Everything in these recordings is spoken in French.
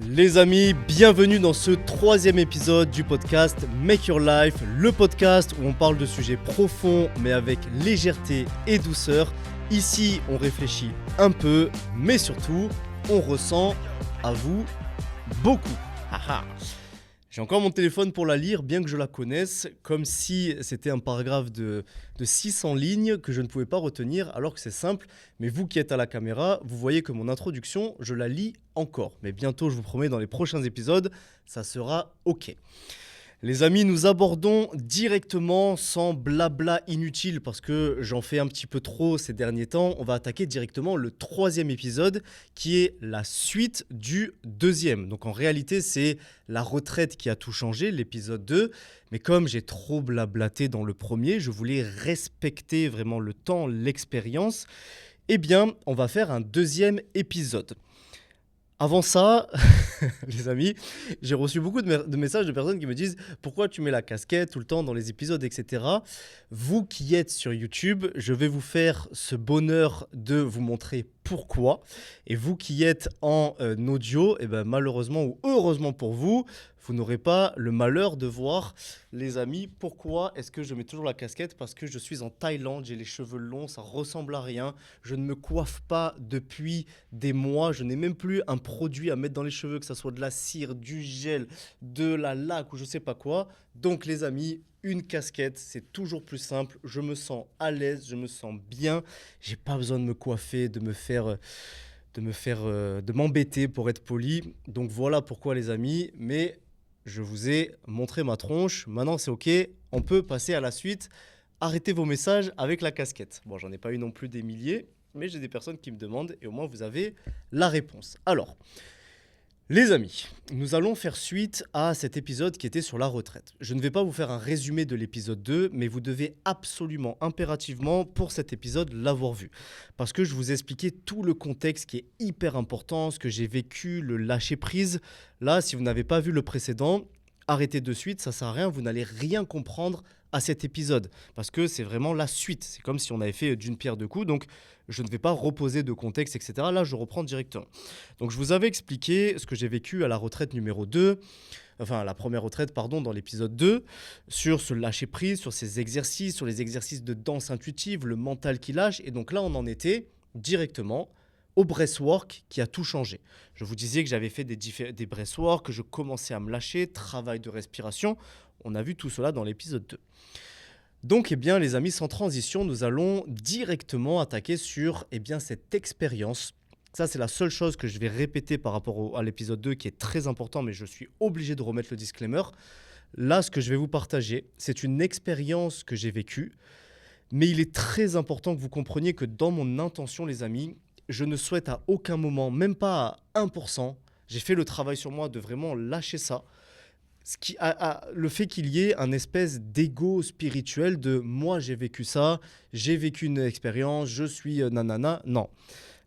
Les amis, bienvenue dans ce troisième épisode du podcast Make Your Life, le podcast où on parle de sujets profonds mais avec légèreté et douceur. Ici, on réfléchit un peu, mais surtout, on ressent à vous beaucoup. Haha. J'ai encore mon téléphone pour la lire, bien que je la connaisse, comme si c'était un paragraphe de 600 lignes que je ne pouvais pas retenir, alors que c'est simple. Mais vous qui êtes à la caméra, vous voyez que mon introduction, je la lis encore. Mais bientôt, je vous promets, dans les prochains épisodes, ça sera OK. Les amis, nous abordons directement, sans blabla inutile, parce que j'en fais un petit peu trop ces derniers temps, on va attaquer directement le troisième épisode, qui est la suite du deuxième. Donc en réalité, c'est la retraite qui a tout changé, l'épisode 2. Mais comme j'ai trop blablaté dans le premier, je voulais respecter vraiment le temps, l'expérience. Eh bien, on va faire un deuxième épisode. Avant ça, les amis, j'ai reçu beaucoup de messages de personnes qui me disent « Pourquoi tu mets la casquette tout le temps dans les épisodes, etc. » Vous qui êtes sur YouTube, je vais vous faire ce bonheur de vous montrer pourquoi. Et vous qui êtes en audio, eh ben, malheureusement ou heureusement pour vous, vous n'aurez pas le malheur de voir, les amis, pourquoi est-ce que je mets toujours la casquette? Parce que je suis en Thaïlande, j'ai les cheveux longs, ça ressemble à rien. Je ne me coiffe pas depuis des mois. Je n'ai même plus un produit à mettre dans les cheveux, que ce soit de la cire, du gel, de la laque ou je sais pas quoi. Donc les amis, une casquette, c'est toujours plus simple. Je me sens à l'aise, je me sens bien. J'ai pas besoin de me coiffer, de m'embêter pour être poli. Donc voilà pourquoi les amis. Mais je vous ai montré ma tronche. Maintenant c'est OK. On peut passer à la suite. Arrêtez vos messages avec la casquette. Bon, j'en ai pas eu non plus des milliers, mais j'ai des personnes qui me demandent et au moins vous avez la réponse. Alors, les amis, nous allons faire suite à cet épisode qui était sur la retraite. Je ne vais pas vous faire un résumé de l'épisode 2, mais vous devez absolument, impérativement, pour cet épisode, l'avoir vu. Parce que je vous ai expliqué tout le contexte qui est hyper important, ce que j'ai vécu, le lâcher-prise. Là, si vous n'avez pas vu le précédent, arrêtez de suite, ça ne sert à rien, vous n'allez rien comprendre à cet épisode. Parce que c'est vraiment la suite. C'est comme si on avait fait d'une pierre deux coups, donc je ne vais pas reposer de contexte, etc. Là, je reprends directement. Donc, je vous avais expliqué ce que j'ai vécu à la retraite numéro 2, enfin, à la première retraite, pardon, dans l'épisode 2, sur ce lâcher-prise, sur ces exercices, sur les exercices de danse intuitive, le mental qui lâche. Et donc là, on en était directement au breathwork qui a tout changé. Je vous disais que j'avais fait des breathwork, que je commençais à me lâcher, travail de respiration. On a vu tout cela dans l'épisode 2. Donc, eh bien, les amis, sans transition, nous allons directement attaquer sur cette expérience. Ça, c'est la seule chose que je vais répéter par rapport à l'épisode 2 qui est très important, mais je suis obligé de remettre le disclaimer. Là, ce que je vais vous partager, c'est une expérience que j'ai vécue, mais il est très important que vous compreniez que dans mon intention, les amis, je ne souhaite à aucun moment, même pas à 1%, j'ai fait le travail sur moi de vraiment lâcher ça. Le fait qu'il y ait un espèce d'ego spirituel de moi j'ai vécu ça, j'ai vécu une expérience, je suis nanana. Non.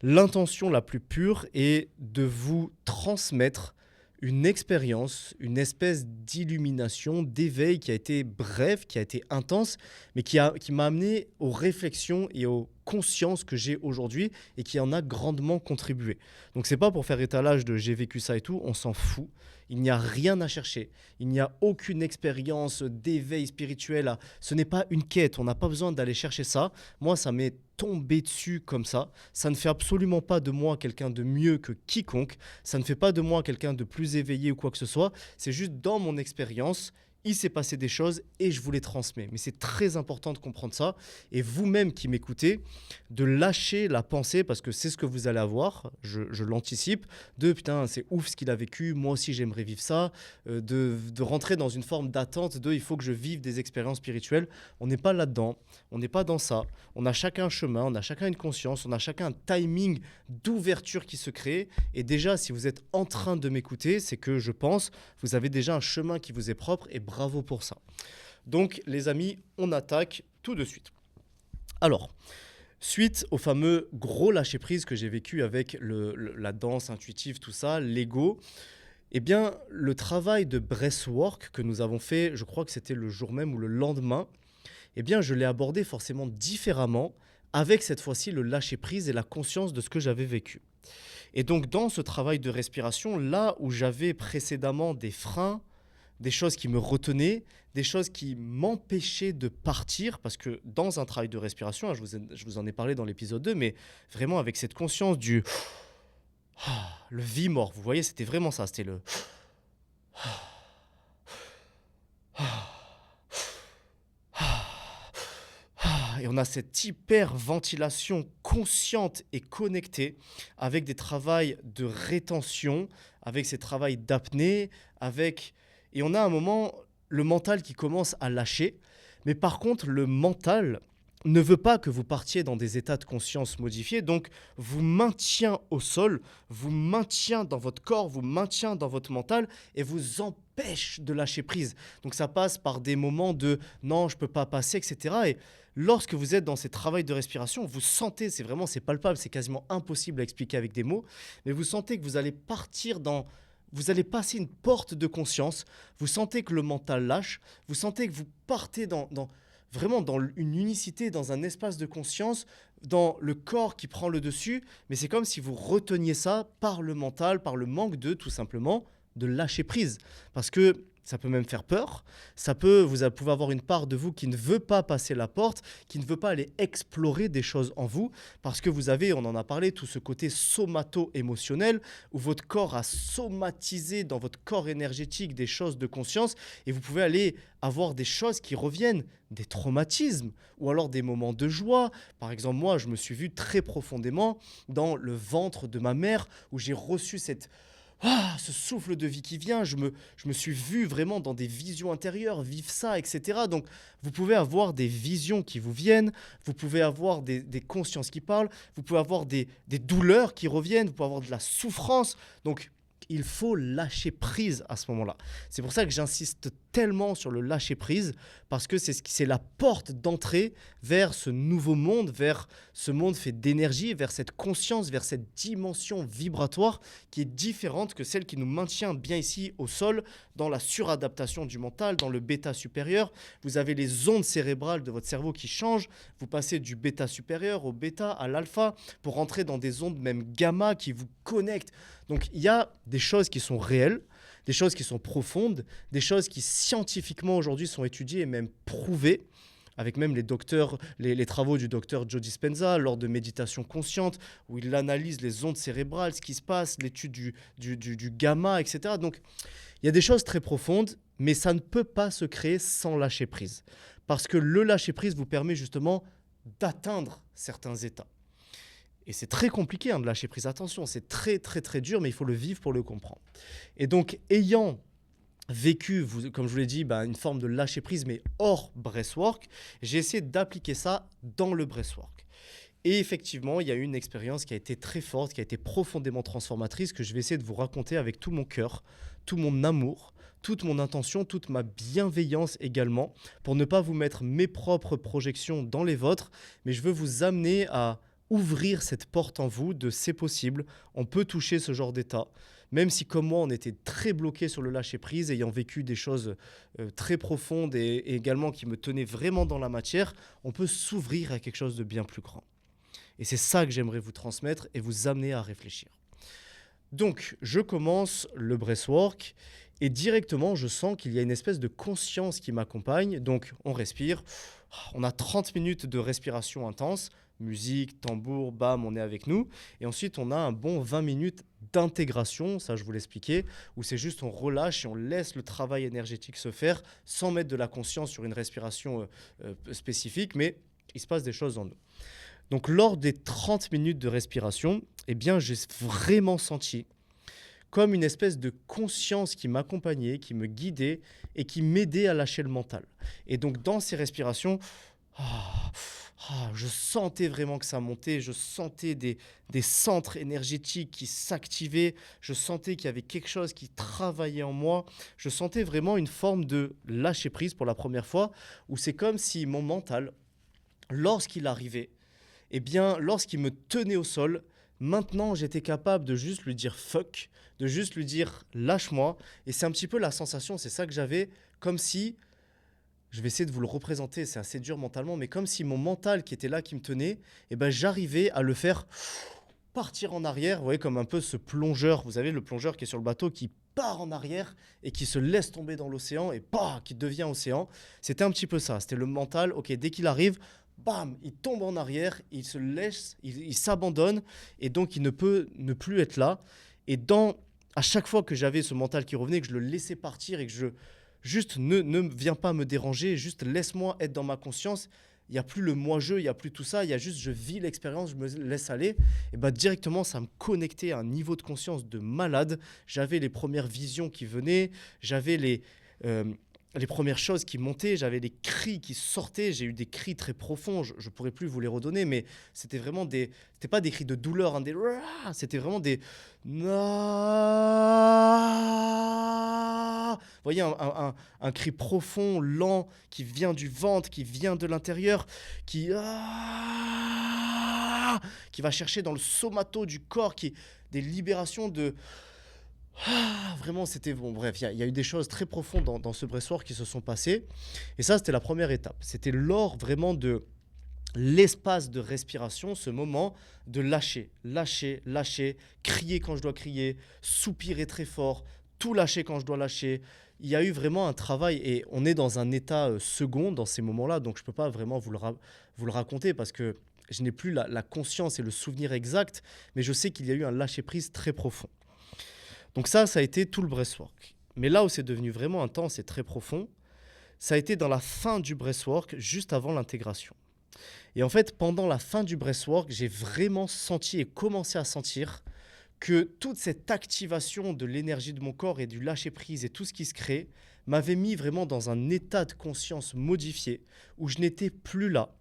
L'intention la plus pure est de vous transmettre une expérience, une espèce d'illumination, d'éveil qui a été bref, qui a été intense, mais qui m'a amené aux réflexions et aux consciences que j'ai aujourd'hui et qui en a grandement contribué. Donc c'est pas pour faire étalage de j'ai vécu ça et tout, on s'en fout. Il n'y a rien à chercher. Il n'y a aucune expérience d'éveil spirituel. Ce n'est pas une quête. On n'a pas besoin d'aller chercher ça. Moi, ça m'est tombé dessus comme ça. Ça ne fait absolument pas de moi quelqu'un de mieux que quiconque. Ça ne fait pas de moi quelqu'un de plus éveillé ou quoi que ce soit. C'est juste dans mon expérience, il s'est passé des choses et je vous les transmets. Mais c'est très important de comprendre ça. Et vous-même qui m'écoutez, de lâcher la pensée, parce que c'est ce que vous allez avoir, je l'anticipe, de putain, c'est ouf ce qu'il a vécu, moi aussi j'aimerais vivre ça, de rentrer dans une forme d'attente de il faut que je vive des expériences spirituelles. On n'est pas là-dedans, on n'est pas dans ça. On a chacun un chemin, on a chacun une conscience, on a chacun un timing d'ouverture qui se crée. Et déjà, si vous êtes en train de m'écouter, c'est que je pense, vous avez déjà un chemin qui vous est propre et bravo pour ça. Donc, les amis, on attaque tout de suite. Alors, suite au fameux gros lâcher-prise que j'ai vécu avec la danse intuitive, tout ça, l'ego, eh bien, le travail de breathwork que nous avons fait, je crois que c'était le jour même ou le lendemain, eh bien, je l'ai abordé forcément différemment, avec cette fois-ci le lâcher-prise et la conscience de ce que j'avais vécu. Et donc, dans ce travail de respiration, là où j'avais précédemment des freins, des choses qui me retenaient, des choses qui m'empêchaient de partir, parce que dans un travail de respiration, hein, je vous en ai parlé dans l'épisode 2, mais vraiment avec cette conscience du le vie-mort, vous voyez, c'était vraiment ça, c'était le et on a cette hyperventilation consciente et connectée avec des travails de rétention, avec ces travails d'apnée, avec... Et on a un moment, le mental qui commence à lâcher. Mais par contre, le mental ne veut pas que vous partiez dans des états de conscience modifiés. Donc, vous maintient au sol, vous maintient dans votre corps, vous maintient dans votre mental et vous empêche de lâcher prise. Donc, ça passe par des moments de « non, je ne peux pas passer », etc. Et lorsque vous êtes dans ces travails de respiration, vous sentez, c'est palpable, c'est quasiment impossible à expliquer avec des mots, mais vous sentez que vous allez partir dans... Vous allez passer une porte de conscience, vous sentez que le mental lâche, vous sentez que vous partez vraiment dans une unicité, dans un espace de conscience, dans le corps qui prend le dessus, mais c'est comme si vous reteniez ça par le mental, par le manque de, tout simplement, de lâcher prise. Parce que ça peut même faire peur, vous pouvez avoir une part de vous qui ne veut pas passer la porte, qui ne veut pas aller explorer des choses en vous, parce que vous avez, on en a parlé, tout ce côté somato-émotionnel, où votre corps a somatisé dans votre corps énergétique des choses de conscience, et vous pouvez aller avoir des choses qui reviennent, des traumatismes, ou alors des moments de joie. Par exemple, moi, je me suis vu très profondément dans le ventre de ma mère, où j'ai reçu ce souffle de vie qui vient, je me suis vu vraiment dans des visions intérieures, vivre ça, etc. Donc, vous pouvez avoir des visions qui vous viennent, vous pouvez avoir des consciences qui parlent, vous pouvez avoir des douleurs qui reviennent, vous pouvez avoir de la souffrance. Donc, il faut lâcher prise à ce moment-là. C'est pour ça que j'insiste tellement sur le lâcher prise, parce que c'est la porte d'entrée vers ce nouveau monde, vers ce monde fait d'énergie, vers cette conscience, vers cette dimension vibratoire qui est différente que celle qui nous maintient bien ici au sol, dans la suradaptation du mental, dans le bêta supérieur. Vous avez les ondes cérébrales de votre cerveau qui changent, vous passez du bêta supérieur au bêta à l'alpha pour rentrer dans des ondes même gamma qui vous connectent. Donc il y a des choses qui sont réelles, des choses qui sont profondes, des choses qui scientifiquement aujourd'hui sont étudiées et même prouvées, avec même les travaux du docteur Joe Dispenza lors de méditation consciente, où il analyse les ondes cérébrales, ce qui se passe, l'étude du gamma, etc. Donc il y a des choses très profondes, mais ça ne peut pas se créer sans lâcher prise. Parce que le lâcher prise vous permet justement d'atteindre certains états. Et c'est très compliqué de lâcher prise. Attention, c'est très, très, très dur, mais il faut le vivre pour le comprendre. Et donc, ayant vécu, comme je vous l'ai dit, une forme de lâcher prise, mais hors breathwork, j'ai essayé d'appliquer ça dans le breathwork. Et effectivement, il y a eu une expérience qui a été très forte, qui a été profondément transformatrice, que je vais essayer de vous raconter avec tout mon cœur, tout mon amour, toute mon intention, toute ma bienveillance également, pour ne pas vous mettre mes propres projections dans les vôtres, mais je veux vous amener à ouvrir cette porte en vous de c'est possible, on peut toucher ce genre d'état. Même si comme moi, on était très bloqué sur le lâcher-prise, ayant vécu des choses très profondes et également qui me tenaient vraiment dans la matière, on peut s'ouvrir à quelque chose de bien plus grand. Et c'est ça que j'aimerais vous transmettre et vous amener à réfléchir. Donc, je commence le breathwork et directement, je sens qu'il y a une espèce de conscience qui m'accompagne. Donc, on respire. On a 30 minutes de respiration intense. Musique, tambour, bam, on est avec nous. Et ensuite, on a un bon 20 minutes d'intégration, ça je vous l'expliquais, où c'est juste on relâche et on laisse le travail énergétique se faire sans mettre de la conscience sur une respiration spécifique, mais il se passe des choses en nous. Donc, lors des 30 minutes de respiration, eh bien, j'ai vraiment senti comme une espèce de conscience qui m'accompagnait, qui me guidait et qui m'aidait à lâcher le mental. Et donc, dans ces respirations, je sentais vraiment que ça montait, je sentais des centres énergétiques qui s'activaient, je sentais qu'il y avait quelque chose qui travaillait en moi, je sentais vraiment une forme de lâcher prise pour la première fois, où c'est comme si mon mental, lorsqu'il arrivait, eh bien, lorsqu'il me tenait au sol, maintenant, j'étais capable de juste lui dire fuck, de juste lui dire lâche-moi. Et c'est un petit peu la sensation, c'est ça que j'avais, comme si, je vais essayer de vous le représenter, c'est assez dur mentalement, mais comme si mon mental qui était là, qui me tenait, eh ben, j'arrivais à le faire partir en arrière, vous voyez, comme un peu ce plongeur, vous savez, le plongeur qui est sur le bateau, qui part en arrière et qui se laisse tomber dans l'océan et bah, qui devient océan. C'était un petit peu ça, c'était le mental, ok, dès qu'il arrive, bam, il tombe en arrière, il se laisse, il s'abandonne et donc il ne peut ne plus être là. Et à chaque fois que j'avais ce mental qui revenait, que je le laissais partir et que juste ne viens pas me déranger, juste laisse-moi être dans ma conscience. Il n'y a plus le moi-je, il n'y a plus tout ça, il y a juste je vis l'expérience, je me laisse aller. Et bah directement, ça me connectait à un niveau de conscience de malade. J'avais les premières visions qui venaient, j'avais les premières choses qui montaient, j'avais les cris qui sortaient. J'ai eu des cris très profonds, je ne pourrais plus vous les redonner, mais c'était vraiment c'était pas des cris de douleur, hein, c'était vraiment des... Vous voyez, un cri profond, lent, qui vient du ventre, qui vient de l'intérieur, qui va chercher dans le somato du corps, des libérations de... Vraiment, c'était bon. Bref, il y a eu des choses très profondes dans ce breathwork qui se sont passées. Et ça, c'était la première étape. C'était lors vraiment de l'espace de respiration, ce moment de lâcher, lâcher, lâcher, crier quand je dois crier, soupirer très fort, tout lâcher quand je dois lâcher. Il y a eu vraiment un travail et on est dans un état second dans ces moments-là, donc je ne peux pas vraiment vous le raconter parce que je n'ai plus la conscience et le souvenir exact, mais je sais qu'il y a eu un lâcher-prise très profond. Donc ça a été tout le breathwork. Mais là où c'est devenu vraiment intense et très profond, ça a été dans la fin du breathwork, juste avant l'intégration. Et en fait, pendant la fin du breathwork, j'ai vraiment senti et commencé à sentir que toute cette activation de l'énergie de mon corps et du lâcher-prise et tout ce qui se crée m'avait mis vraiment dans un état de conscience modifié où je n'étais plus là.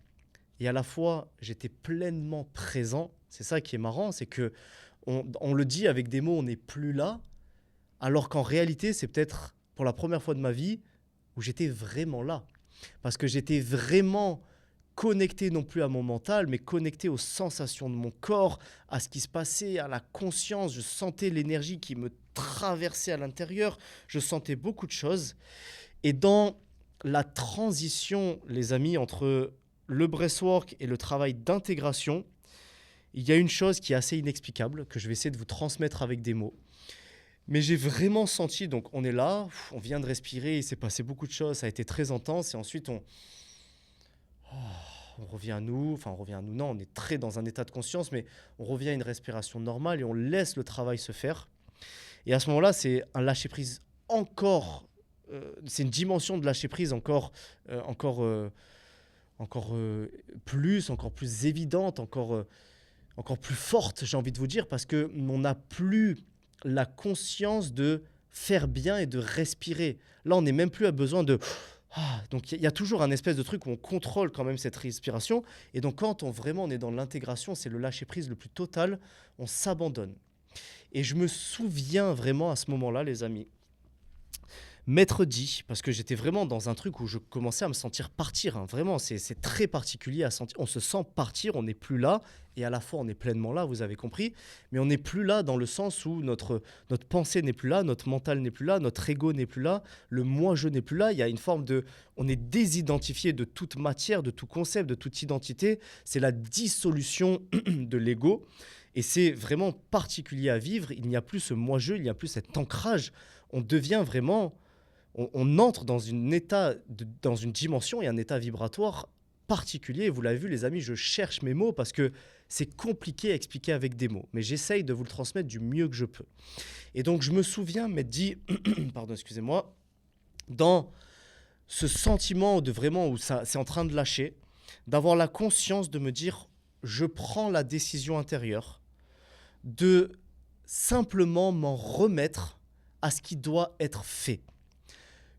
Et à la fois, j'étais pleinement présent. C'est ça qui est marrant, c'est que on le dit avec des mots, on n'est plus là, alors qu'en réalité, c'est peut-être pour la première fois de ma vie où j'étais vraiment là. Parce que j'étais vraiment connecté non plus à mon mental, mais connecté aux sensations de mon corps, à ce qui se passait, à la conscience. Je sentais l'énergie qui me traversait à l'intérieur. Je sentais beaucoup de choses. Et dans la transition, les amis, entre le breathwork et le travail d'intégration, il y a une chose qui est assez inexplicable, que je vais essayer de vous transmettre avec des mots. Mais j'ai vraiment senti, donc on est là, on vient de respirer, il s'est passé beaucoup de choses, ça a été très intense, et ensuite on revient à nous, non, on est très dans un état de conscience, mais on revient à une respiration normale et on laisse le travail se faire. Et à ce moment-là, c'est un lâcher-prise encore, c'est une dimension de lâcher-prise encore plus évidente, encore plus forte, j'ai envie de vous dire, parce qu'on n'a plus la conscience de faire bien et de respirer. Là, on n'est même plus à besoin de... donc, il y a toujours un espèce de truc où on contrôle quand même cette respiration. Et donc, quand on est dans l'intégration, c'est le lâcher-prise le plus total, on s'abandonne. Et je me souviens vraiment à ce moment-là, les amis, m'être dit, parce que j'étais vraiment dans un truc où je commençais à me sentir partir, hein, vraiment, c'est très particulier à sentir, on se sent partir, on n'est plus là, et à la fois on est pleinement là, vous avez compris, mais on n'est plus là dans le sens où notre pensée n'est plus là, notre mental n'est plus là, notre ego n'est plus là, le moi-je n'est plus là, il y a une forme de... On est désidentifié de toute matière, de tout concept, de toute identité, c'est la dissolution de l'ego, et c'est vraiment particulier à vivre, il n'y a plus ce moi-je, il n'y a plus cet ancrage, on devient vraiment... On entre dans dans une dimension et un état vibratoire particulier. Vous l'avez vu, les amis, je cherche mes mots parce que c'est compliqué à expliquer avec des mots. Mais j'essaye de vous le transmettre du mieux que je peux. Et donc, je me souviens m'être dit, pardon, excusez-moi, dans ce sentiment de vraiment où c'est en train de lâcher, d'avoir la conscience de me dire, je prends la décision intérieure de simplement m'en remettre à ce qui doit être fait.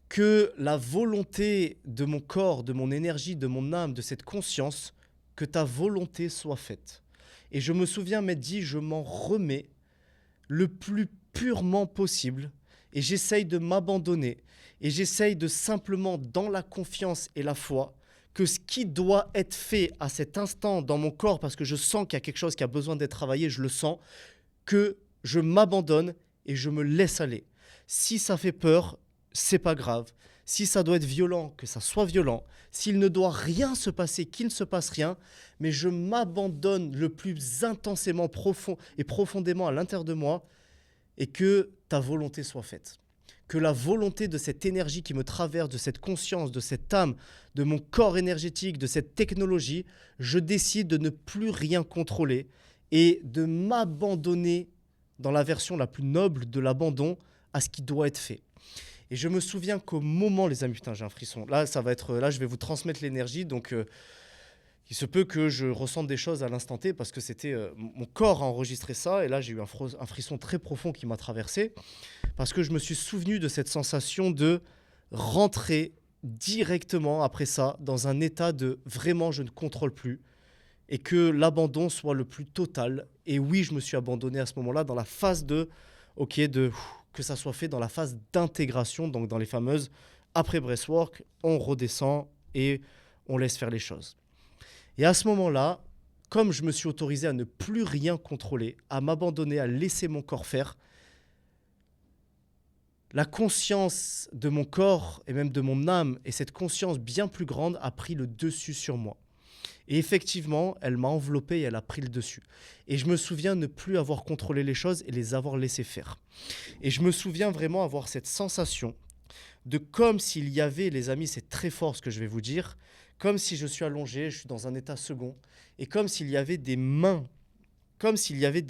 Que la volonté de mon corps, de mon énergie, de mon âme, de cette conscience, que ta volonté soit faite. Et je me souviens m'être dit, je m'en remets le plus purement possible et j'essaye de m'abandonner et j'essaye de simplement, dans la confiance et la foi, que ce qui doit être fait à cet instant dans mon corps, parce que je sens qu'il y a quelque chose qui a besoin d'être travaillé, je le sens, que je m'abandonne et je me laisse aller. Si ça fait peur, c'est pas grave. Si ça doit être violent, que ça soit violent. S'il ne doit rien se passer, qu'il ne se passe rien. Mais je m'abandonne le plus intensément, profond et profondément à l'intérieur de moi et que ta volonté soit faite. Que la volonté de cette énergie qui me traverse, de cette conscience, de cette âme, de mon corps énergétique, de cette technologie, je décide de ne plus rien contrôler et de m'abandonner dans la version la plus noble de l'abandon à ce qui doit être fait. Et je me souviens qu'au moment, les amis, putain, j'ai un frisson. Là, là, je vais vous transmettre l'énergie, donc il se peut que je ressente des choses à l'instant T parce que c'était mon corps a enregistré ça et là j'ai eu un frisson très profond qui m'a traversé parce que je me suis souvenu de cette sensation de rentrer directement après ça dans un état de vraiment je ne contrôle plus et que l'abandon soit le plus total. Et oui, je me suis abandonné à ce moment-là dans la phase de que ça soit fait dans la phase d'intégration, donc dans les fameuses après breathwork, on redescend et on laisse faire les choses. Et à ce moment-là, comme je me suis autorisé à ne plus rien contrôler, à m'abandonner, à laisser mon corps faire, la conscience de mon corps et même de mon âme et cette conscience bien plus grande a pris le dessus sur moi. Et effectivement, elle m'a enveloppé et elle a pris le dessus. Et je me souviens ne plus avoir contrôlé les choses et les avoir laissées faire. Et je me souviens vraiment avoir cette sensation de comme s'il y avait, les amis, c'est très fort ce que je vais vous dire, comme si je suis allongé, je suis dans un état second, et comme s'il y avait des mains, comme s'il y avait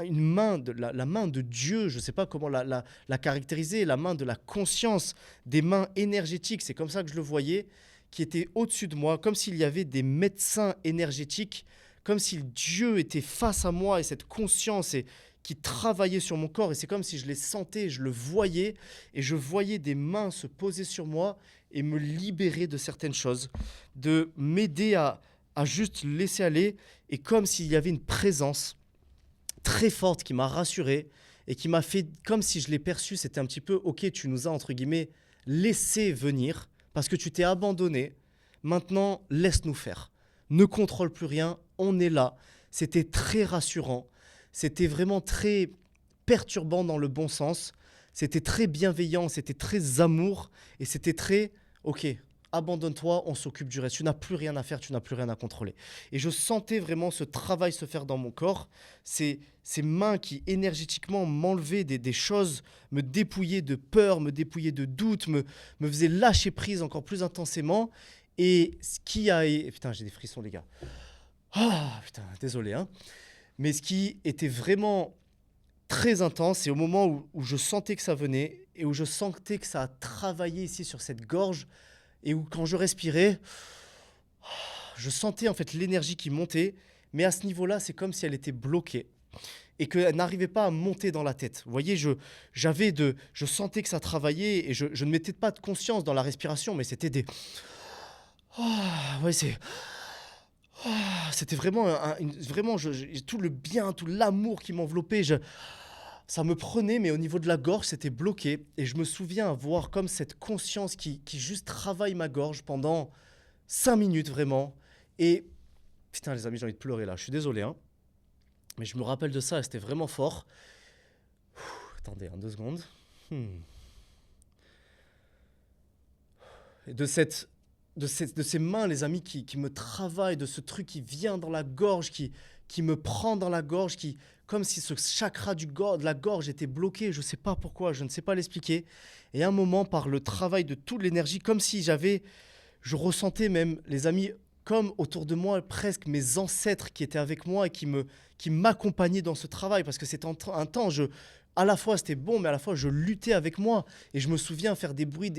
une main, la main de Dieu, je ne sais pas comment la caractériser, la main de la conscience, des mains énergétiques, c'est comme ça que je le voyais, qui étaient au-dessus de moi, comme s'il y avait des médecins énergétiques, comme si Dieu était face à moi et cette conscience qui travaillait sur mon corps. Et c'est comme si je les sentais, je le voyais, et je voyais des mains se poser sur moi et me libérer de certaines choses, de m'aider à juste laisser aller, et comme s'il y avait une présence très forte qui m'a rassuré et qui m'a fait, comme si je l'ai perçu, c'était un petit peu, ok, tu nous as, entre guillemets, laissé venir, parce que tu t'es abandonné, maintenant, laisse-nous faire. Ne contrôle plus rien, on est là. C'était très rassurant, c'était vraiment très perturbant dans le bon sens, c'était très bienveillant, c'était très amour, et c'était très, ok, abandonne-toi, on s'occupe du reste. Tu n'as plus rien à faire, tu n'as plus rien à contrôler. Et je sentais vraiment ce travail se faire dans mon corps, ces mains qui énergétiquement m'enlevaient des choses, me dépouillaient de peur, me dépouillaient de doute, me faisaient lâcher prise encore plus intensément. Et ce qui a... Putain, j'ai des frissons, les gars. Ah, putain, désolé, hein. Mais ce qui était vraiment très intense, c'est au moment où je sentais que ça venait et où je sentais que ça a travaillé ici sur cette gorge, et où quand je respirais, je sentais en fait l'énergie qui montait, mais à ce niveau-là, c'est comme si elle était bloquée et qu'elle n'arrivait pas à monter dans la tête. Vous voyez, je sentais que ça travaillait et je ne mettais pas de conscience dans la respiration, mais c'était des... c'était vraiment, vraiment tout le bien, tout l'amour qui m'enveloppait. Ça me prenait, mais au niveau de la gorge, c'était bloqué. Et je me souviens avoir comme cette conscience qui juste travaille ma gorge pendant 5 minutes, vraiment. Et putain, les amis, j'ai envie de pleurer là. Je suis désolé, hein. Mais je me rappelle de ça et c'était vraiment fort. Attendez, 2 secondes. Et de ces mains, les amis, qui me travaillent, de ce truc qui vient dans la gorge, qui me prend dans la gorge, comme si ce chakra de la gorge était bloqué, je ne sais pas pourquoi, je ne sais pas l'expliquer. Et à un moment, par le travail de toute l'énergie, comme si je ressentais même, les amis, comme autour de moi, presque mes ancêtres qui étaient avec moi et qui m'accompagnaient dans ce travail, parce que c'était un temps, à la fois c'était bon, mais à la fois je luttais avec moi. Et je me souviens faire des bruits,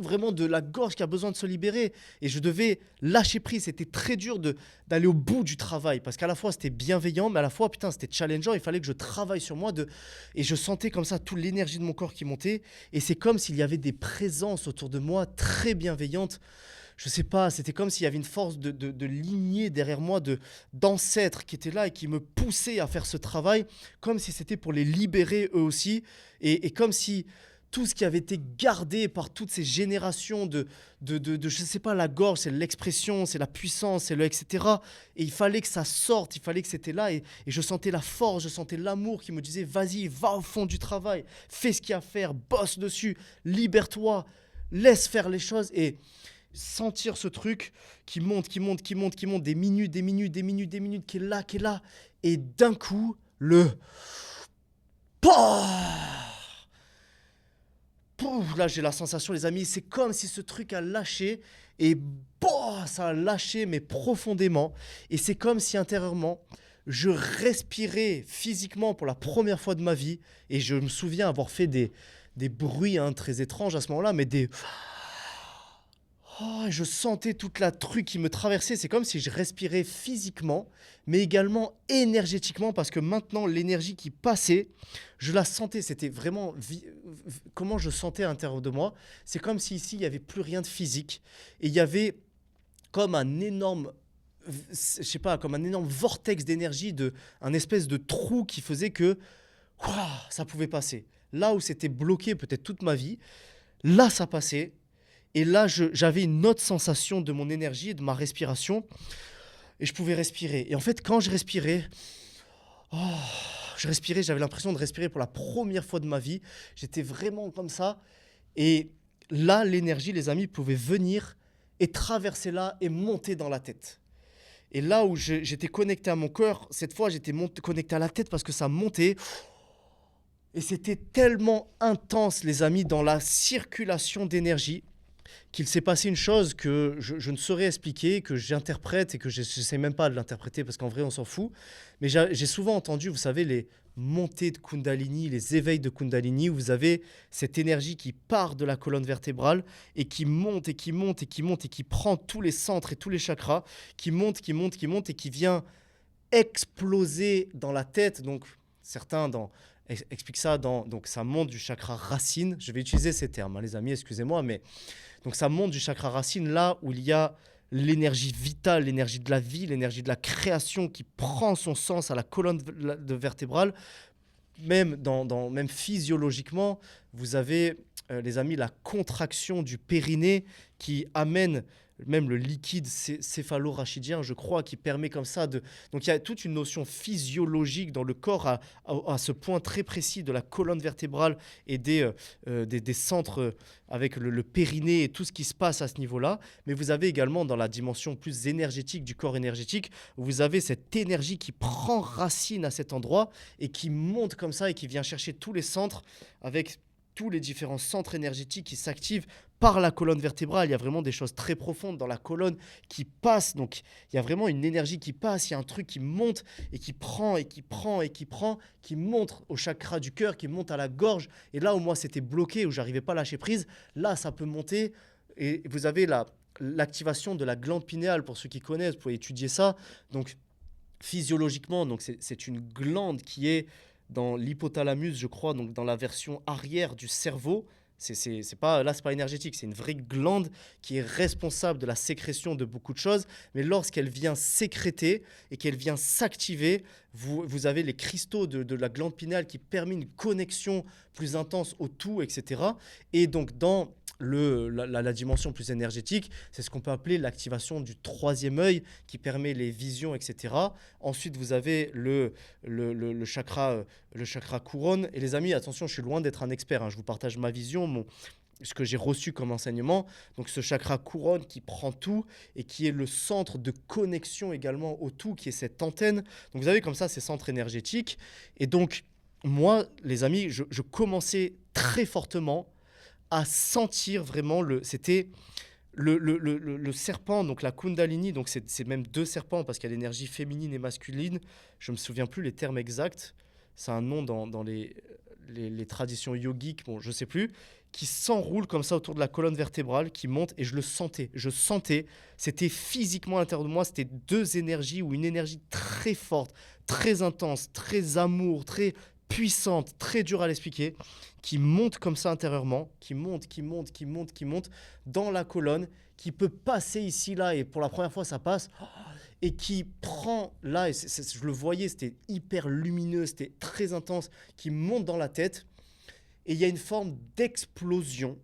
vraiment de la gorge qui a besoin de se libérer, et je devais lâcher prise. C'était très dur d'aller au bout du travail parce qu'à la fois c'était bienveillant, mais à la fois putain c'était challengeant. Il fallait que je travaille sur moi et je sentais comme ça toute l'énergie de mon corps qui montait, et c'est comme s'il y avait des présences autour de moi très bienveillantes. Je sais pas, c'était comme s'il y avait une force de lignée derrière moi, d'ancêtres qui étaient là et qui me poussaient à faire ce travail, comme si c'était pour les libérer eux aussi, et comme si tout ce qui avait été gardé par toutes ces générations je sais pas, la gorge, c'est l'expression, c'est la puissance, c'est le etc. Et il fallait que ça sorte, il fallait que c'était là. Et je sentais la force, je sentais l'amour qui me disait, vas-y, va au fond du travail, fais ce qu'il y a à faire, bosse dessus, libère-toi, laisse faire les choses. Et sentir ce truc qui monte, qui monte, qui monte, qui monte, des minutes, des minutes, des minutes, des minutes, qui est là, qui est là. Et d'un coup, Pouah Pouf, là, j'ai la sensation, les amis, c'est comme si ce truc a lâché et ça a lâché, mais profondément. Et c'est comme si intérieurement, je respirais physiquement pour la première fois de ma vie. Et je me souviens avoir fait des bruits très étranges à ce moment-là, mais des. Oh, et je sentais toute la truc qui me traversait. C'est comme si je respirais physiquement, mais également énergétiquement, parce que maintenant, l'énergie qui passait, je la sentais. C'était vraiment comment je sentais à l'intérieur de moi. C'est comme si ici, il n'y avait plus rien de physique. Et il y avait comme un énorme, je sais pas, comme un énorme vortex d'énergie, un espèce de trou qui faisait que ça pouvait passer. Là où c'était bloqué peut-être toute ma vie, là, ça passait. Et là, j'avais une autre sensation de mon énergie et de ma respiration. Et je pouvais respirer. Et en fait, quand oh, je respirais, j'avais l'impression de respirer pour la première fois de ma vie. J'étais vraiment comme ça. Et là, l'énergie, les amis, pouvait venir et traverser là et monter dans la tête. Et là où j'étais connecté à mon cœur, cette fois, j'étais connecté à la tête parce que ça montait. Et c'était tellement intense, les amis, dans la circulation d'énergie, qu'il s'est passé une chose que je ne saurais expliquer, que j'interprète et que je ne sais même pas de l'interpréter parce qu'en vrai, on s'en fout. Mais j'ai souvent entendu, vous savez, les montées de Kundalini, les éveils de Kundalini, où vous avez cette énergie qui part de la colonne vertébrale et qui monte et qui monte et qui monte et qui prend tous les centres et tous les chakras, qui monte, qui monte, qui monte et qui vient exploser dans la tête. Donc, certains expliquent ça donc ça monte du chakra racine. Je vais utiliser ces termes, hein, les amis, excusez-moi, mais donc ça monte du chakra racine là où il y a l'énergie vitale, l'énergie de la vie, l'énergie de la création qui prend son sens à la colonne vertébrale. Même physiologiquement, vous avez, les amis, la contraction du périnée qui amène même le liquide céphalo-rachidien, je crois, qui permet comme ça de... Donc il y a toute une notion physiologique dans le corps à ce point très précis de la colonne vertébrale et des centres avec le périnée et tout ce qui se passe à ce niveau-là. Mais vous avez également dans la dimension plus énergétique du corps énergétique, vous avez cette énergie qui prend racine à cet endroit et qui monte comme ça et qui vient chercher tous les centres avec tous les différents centres énergétiques qui s'activent par la colonne vertébrale. Il y a vraiment des choses très profondes dans la colonne qui passent. Donc, il y a vraiment une énergie qui passe. Il y a un truc qui monte et qui prend et qui prend et qui prend, qui monte au chakra du cœur, qui monte à la gorge. Et là où moi, c'était bloqué, où j'arrivais pas à lâcher prise, là, ça peut monter. Et vous avez l'activation de la glande pinéale. Pour ceux qui connaissent, vous pouvez étudier ça. Donc, physiologiquement, donc c'est une glande qui est dans l'hypothalamus, je crois, donc dans la version arrière du cerveau. C'est pas, là, c'est pas énergétique, c'est une vraie glande qui est responsable de la sécrétion de beaucoup de choses. Mais lorsqu'elle vient sécréter et qu'elle vient s'activer, vous avez les cristaux de la glande pinéale qui permettent une connexion plus intense au tout, etc. Et donc, dans la dimension plus énergétique, c'est ce qu'on peut appeler l'activation du troisième œil qui permet les visions, etc. Ensuite, vous avez le chakra couronne. Et les amis, attention, je suis loin d'être un expert, hein. Je vous partage ma vision, ce que j'ai reçu comme enseignement. Donc ce chakra couronne qui prend tout et qui est le centre de connexion également au tout, qui est cette antenne. Donc vous avez comme ça ces centres énergétiques. Et donc, moi, les amis, je commençais très fortement à sentir vraiment c'était le serpent, donc la Kundalini, donc c'est même deux serpents parce qu'il y a l'énergie féminine et masculine. Je ne me souviens plus les termes exacts. C'est un nom dans les traditions yogiques, bon, je ne sais plus, qui s'enroule comme ça autour de la colonne vertébrale, qui monte, et je le sentais. Je sentais, c'était physiquement à l'intérieur de moi, c'était deux énergies, ou une énergie très forte, très intense, très amour, très puissante, très dure à l'expliquer, qui monte comme ça intérieurement, qui monte dans la colonne, qui peut passer ici, là, et pour la première fois, ça passe, et qui prend là, et je le voyais, c'était hyper lumineux, c'était très intense, qui monte dans la tête. et il y a une forme d'explosion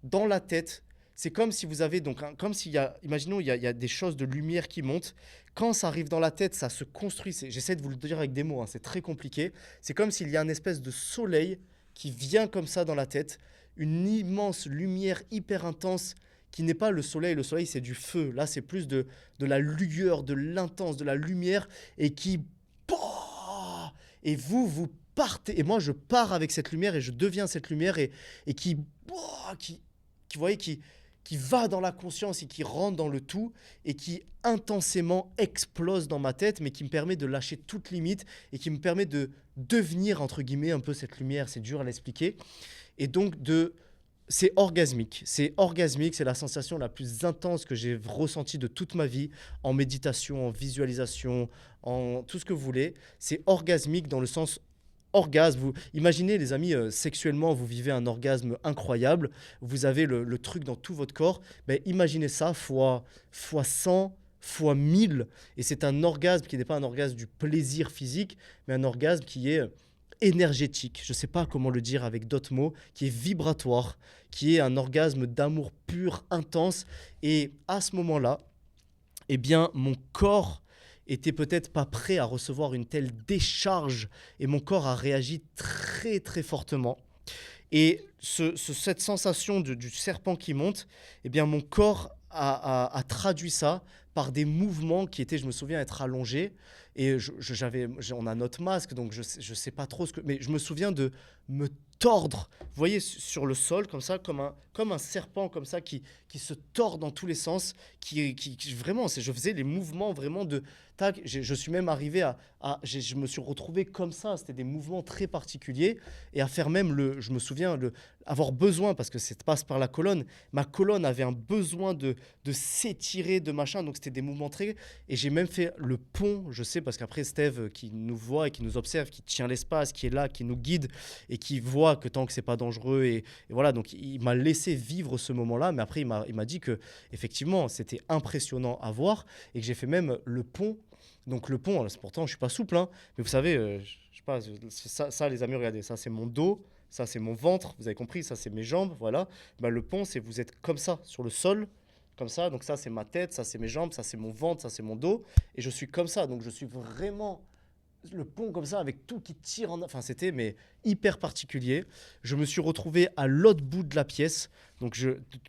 dans la tête. C'est comme si vous avez donc, comme s'il y a, imaginons, il y a des choses de lumière qui montent. Quand ça arrive dans la tête, ça se construit. J'essaie de vous le dire avec des mots, hein, c'est très compliqué. C'est comme s'il y a une espèce de soleil qui vient comme ça dans la tête, une immense lumière hyper intense qui n'est pas le soleil. Le soleil, c'est du feu. Là, c'est plus de la lueur, de l'intense, de la lumière et qui... Pouah et vous partez. Et moi, je pars avec cette lumière et je deviens cette lumière et qui... Pouah qui, vous voyez, qui va dans la conscience et qui rentre dans le tout et qui intensément explose dans ma tête, mais qui me permet de lâcher toute limite et qui me permet de devenir, entre guillemets, un peu cette lumière. C'est dur à l'expliquer. Et donc, c'est orgasmique. C'est orgasmique, c'est la sensation la plus intense que j'ai ressentie de toute ma vie, en méditation, en visualisation, en tout ce que vous voulez. C'est orgasmique dans le sens orgasme. Vous imaginez, les amis, sexuellement, vous vivez un orgasme incroyable. Vous avez le truc dans tout votre corps. Ben, imaginez ça fois 100, fois 1000. Et c'est un orgasme qui n'est pas un orgasme du plaisir physique, mais un orgasme qui est énergétique. Je ne sais pas comment le dire avec d'autres mots, qui est vibratoire, qui est un orgasme d'amour pur, intense. Et à ce moment-là, eh bien, mon corps était peut-être pas prêt à recevoir une telle décharge et mon corps a réagi très très fortement. Et cette sensation du serpent qui monte, eh bien mon corps a traduit ça par des mouvements qui étaient, je me souviens, être allongés. Et on a notre masque, donc je sais pas trop mais je me souviens de me tordre, vous voyez, sur le sol, comme ça, comme un serpent, comme ça, qui se tord dans tous les sens, vraiment, je faisais les mouvements vraiment de... Tac, je suis même arrivé je me suis retrouvé comme ça, c'était des mouvements très particuliers, et à faire même, je me souviens, avoir besoin, parce que ça passe par la colonne, ma colonne avait un besoin de s'étirer, de machin, donc c'était des mouvements très... Et j'ai même fait le pont, je sais, parce qu'après Steve, qui nous voit et qui nous observe, qui tient l'espace, qui est là, qui nous guide, et qui voit que tant que c'est pas dangereux, et voilà, donc il m'a laissé vivre ce moment-là, mais après il m'a dit que effectivement c'était impressionnant à voir, et que j'ai fait même le pont. Donc le pont, pourtant je suis pas souple, hein, mais vous savez, je sais pas, ça les amis, regardez, ça c'est mon dos, ça c'est mon ventre, vous avez compris, ça c'est mes jambes, voilà. Bah, le pont, c'est vous êtes comme ça, sur le sol, comme ça, donc ça c'est ma tête, ça c'est mes jambes, ça c'est mon ventre, ça c'est mon dos, et je suis comme ça, donc je suis vraiment le pont comme ça avec tout qui tire enfin c'était mais hyper particulier. Je me suis retrouvé à l'autre bout de la pièce, donc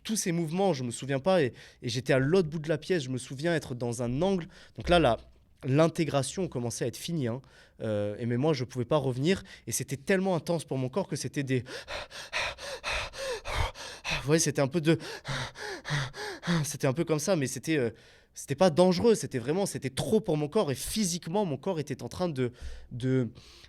tous ces mouvements je me souviens pas, et j'étais à l'autre bout de la pièce. Je me souviens être dans un angle, donc là l'intégration commençait à être finie, hein. Mais moi je pouvais pas revenir et c'était tellement intense pour mon corps que c'était des... Vous voyez, c'était un peu de... C'était un peu comme ça, mais c'était pas dangereux, c'était trop pour mon corps, et physiquement mon corps était en train de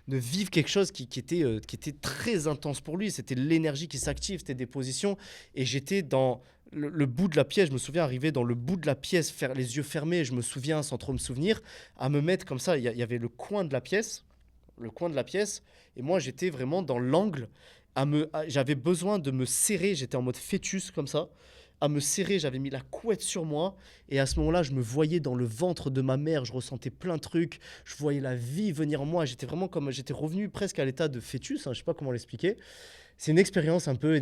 vivre quelque chose qui était très intense pour lui. C'était l'énergie qui s'active, c'était des positions, et j'étais dans le bout de la pièce. Je me souviens arriver dans le bout de la pièce, faire les yeux fermés, je me souviens sans trop me souvenir, à me mettre comme ça. Il y avait le coin de la pièce, et moi j'étais vraiment dans l'angle, j'avais besoin de me serrer, j'étais en mode fœtus comme ça, à me serrer, j'avais mis la couette sur moi, et à ce moment-là, je me voyais dans le ventre de ma mère, je ressentais plein de trucs, je voyais la vie venir en moi, j'étais revenu presque à l'état de fœtus, hein, je sais pas comment l'expliquer. C'est une expérience un peu,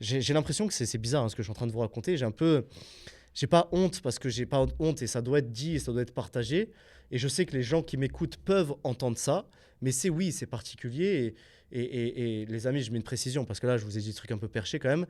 j'ai l'impression que c'est bizarre, hein, ce que je suis en train de vous raconter, j'ai pas honte, parce que j'ai pas honte, et ça doit être dit, et ça doit être partagé, et je sais que les gens qui m'écoutent peuvent entendre ça, mais oui, c'est particulier, et les amis, je mets une précision, parce que là, je vous ai dit des trucs un peu perchés quand même.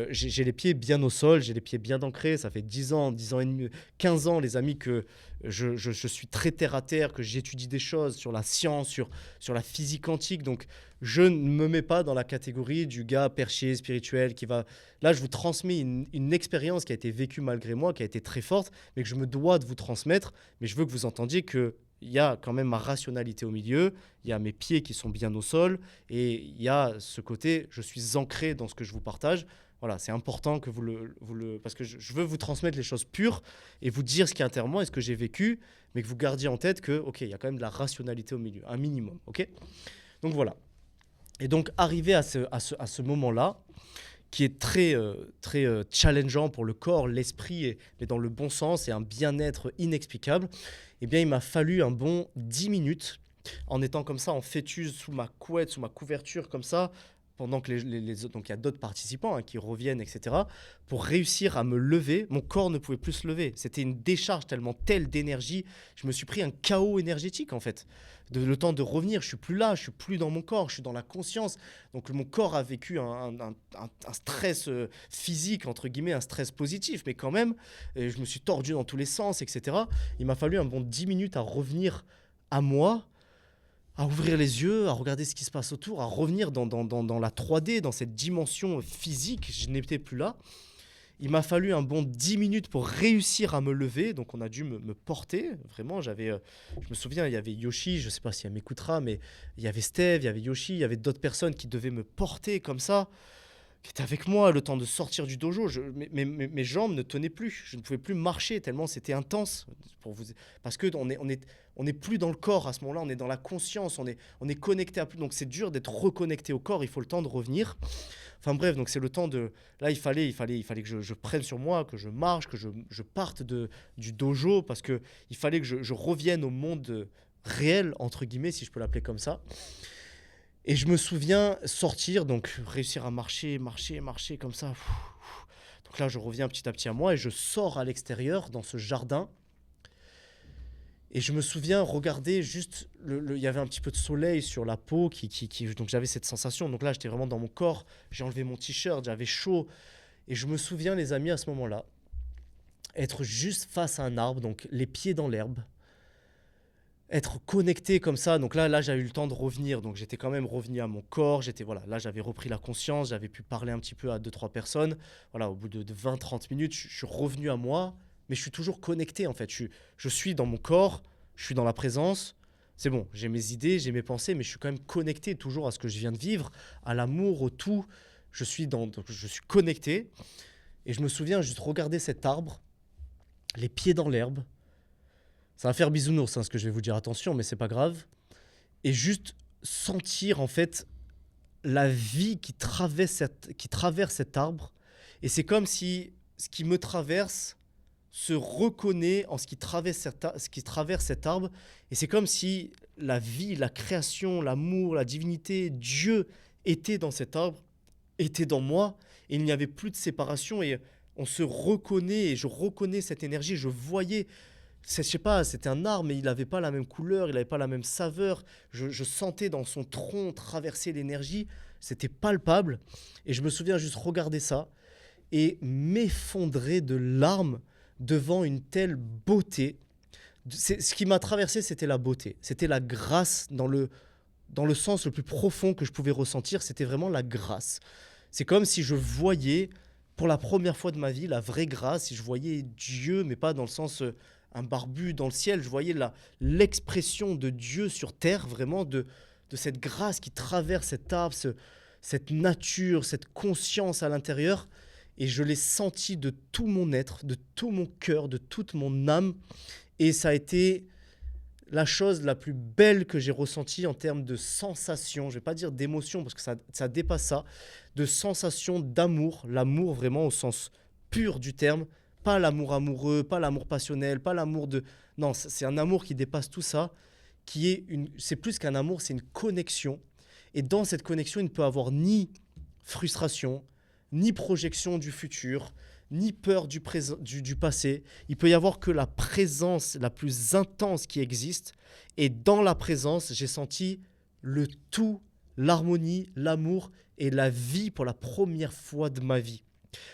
J'ai les pieds bien au sol, j'ai les pieds bien ancrés. Ça fait 10 ans et demi, 15 ans, les amis, que je suis très terre à terre, que j'étudie des choses sur la science, sur la physique quantique. Donc, je ne me mets pas dans la catégorie du gars perché, spirituel, qui va... Là, je vous transmets une expérience qui a été vécue malgré moi, qui a été très forte, mais que je me dois de vous transmettre. Mais je veux que vous entendiez que il y a quand même ma rationalité au milieu, il y a mes pieds qui sont bien au sol, et il y a ce côté, je suis ancré dans ce que je vous partage. Voilà, c'est important que parce que je veux vous transmettre les choses pures et vous dire ce qui est intérieur moi et ce que j'ai vécu, mais que vous gardiez en tête que, ok, il y a quand même de la rationalité au milieu, un minimum, ok. Donc voilà. Et donc, arrivé à ce moment-là, qui est très challengeant pour le corps, l'esprit, mais dans le bon sens, et un bien-être inexplicable, eh bien, il m'a fallu un bon 10 minutes, en étant comme ça, en fœtus, sous ma couette, sous ma couverture, comme ça, pendant que les autres, donc il y a d'autres participants hein, qui reviennent, etc., pour réussir à me lever, mon corps ne pouvait plus se lever. C'était une décharge telle d'énergie. Je me suis pris un chaos énergétique, en fait. Le temps de revenir, je suis plus là, je suis plus dans mon corps, je suis dans la conscience. Donc mon corps a vécu un stress physique, entre guillemets, un stress positif, mais quand même, je me suis tordu dans tous les sens, etc. Il m'a fallu un bon 10 minutes à revenir à moi, à ouvrir les yeux, à regarder ce qui se passe autour, à revenir dans la 3D, dans cette dimension physique. Je n'étais plus là. Il m'a fallu un bon 10 minutes pour réussir à me lever. Donc, on a dû me porter. Vraiment, je me souviens, il y avait Yoshi, je ne sais pas si elle m'écoutera, mais il y avait Steve, il y avait Yoshi, il y avait d'autres personnes qui devaient me porter comme ça, qui étaient avec moi le temps de sortir du dojo. Mes jambes ne tenaient plus. Je ne pouvais plus marcher tellement c'était intense. Parce qu'on est plus dans le corps à ce moment-là, on est dans la conscience, on est connecté à plus. Donc, c'est dur d'être reconnecté au corps, il faut le temps de revenir. Enfin bref, donc c'est le temps de... Là, il fallait que je prenne sur moi, que je marche, que je parte du dojo, parce qu'il fallait que je revienne au monde réel, entre guillemets, si je peux l'appeler comme ça. Et je me souviens sortir, donc réussir à marcher comme ça. Donc là, je reviens petit à petit à moi et je sors à l'extérieur, dans ce jardin. Et je me souviens regarder juste, il y avait un petit peu de soleil sur la peau, donc j'avais cette sensation. Donc là, j'étais vraiment dans mon corps, j'ai enlevé mon t-shirt, j'avais chaud. Et je me souviens, les amis, à ce moment-là, être juste face à un arbre, donc les pieds dans l'herbe, être connecté comme ça. Donc là j'avais eu le temps de revenir, donc j'étais quand même revenu à mon corps. Là, j'avais repris la conscience, j'avais pu parler un petit peu à 2-3 personnes. Voilà, au bout de 20-30 minutes, je suis revenu à moi. Mais je suis toujours connecté en fait. Je suis dans mon corps, je suis dans la présence. C'est bon, j'ai mes idées, j'ai mes pensées, mais je suis quand même connecté toujours à ce que je viens de vivre, à l'amour, au tout. Je suis connecté. Et je me souviens juste regarder cet arbre, les pieds dans l'herbe. Ça va faire bisounours, hein, ce que je vais vous dire, attention, mais c'est pas grave. Et juste sentir en fait la vie qui traverse cet arbre. Et c'est comme si ce qui me traverse se reconnaît en ce qui traverse cet arbre. Et c'est comme si la vie, la création, l'amour, la divinité, Dieu était dans cet arbre, était dans moi. Et il n'y avait plus de séparation. Et on se reconnaît, et je reconnais cette énergie. Je voyais, je sais pas, c'était un arbre, mais il n'avait pas la même couleur, il n'avait pas la même saveur. Je sentais dans son tronc traverser l'énergie. C'était palpable. Et je me souviens juste regarder ça et m'effondrer de larmes devant une telle beauté. Ce qui m'a traversé, c'était la beauté. C'était la grâce dans le sens le plus profond que je pouvais ressentir. C'était vraiment la grâce. C'est comme si je voyais, pour la première fois de ma vie, la vraie grâce. Si je voyais Dieu, mais pas dans le sens un barbu dans le ciel. Je voyais l'expression de Dieu sur terre, vraiment de cette grâce qui traverse cet arbre, cette nature, cette conscience à l'intérieur. Et je l'ai senti de tout mon être, de tout mon cœur, de toute mon âme. Et ça a été la chose la plus belle que j'ai ressentie en termes de sensation. Je ne vais pas dire d'émotion parce que ça dépasse ça. De sensation d'amour. L'amour vraiment au sens pur du terme. Pas l'amour amoureux, pas l'amour passionnel, pas l'amour de... Non, c'est un amour qui dépasse tout ça. C'est plus qu'un amour, c'est une connexion. Et dans cette connexion, il ne peut y avoir ni frustration, ni projection du futur, ni peur du passé. Il peut y avoir que la présence la plus intense qui existe. Et dans la présence, j'ai senti le tout, l'harmonie, l'amour et la vie pour la première fois de ma vie.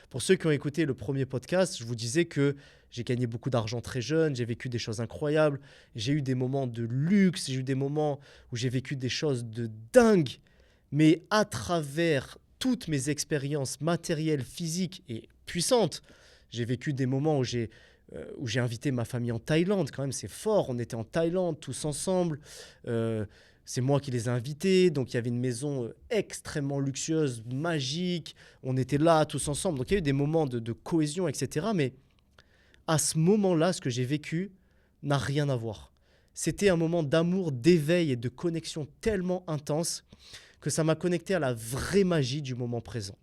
Pour ceux qui ont écouté le premier podcast, je vous disais que j'ai gagné beaucoup d'argent très jeune, j'ai vécu des choses incroyables, j'ai eu des moments de luxe, j'ai eu des moments où j'ai vécu des choses de dingue. Mais à travers toutes mes expériences matérielles, physiques et puissantes. J'ai vécu des moments où j'ai invité ma famille en Thaïlande, quand même c'est fort, on était en Thaïlande tous ensemble, c'est moi qui les ai invités, donc il y avait une maison extrêmement luxueuse, magique, on était là tous ensemble, donc il y a eu des moments de cohésion, etc. Mais à ce moment-là, ce que j'ai vécu n'a rien à voir. C'était un moment d'amour, d'éveil et de connexion tellement intense que ça m'a connecté à la vraie magie du moment présent.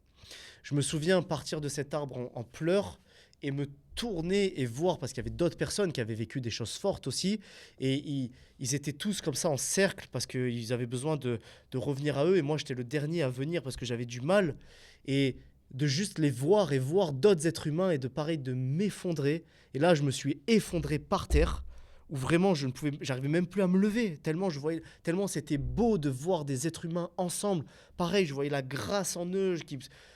Je me souviens partir de cet arbre en pleurs et me tourner et voir, parce qu'il y avait d'autres personnes qui avaient vécu des choses fortes aussi, et ils étaient tous comme ça en cercle, parce qu'ils avaient besoin de revenir à eux, et moi j'étais le dernier à venir parce que j'avais du mal, et de juste les voir et voir d'autres êtres humains, et de pareil, de m'effondrer. Et là, je me suis effondré par terre, où vraiment j'arrivais même plus à me lever, tellement c'était beau de voir des êtres humains ensemble. Pareil, je voyais la grâce en eux.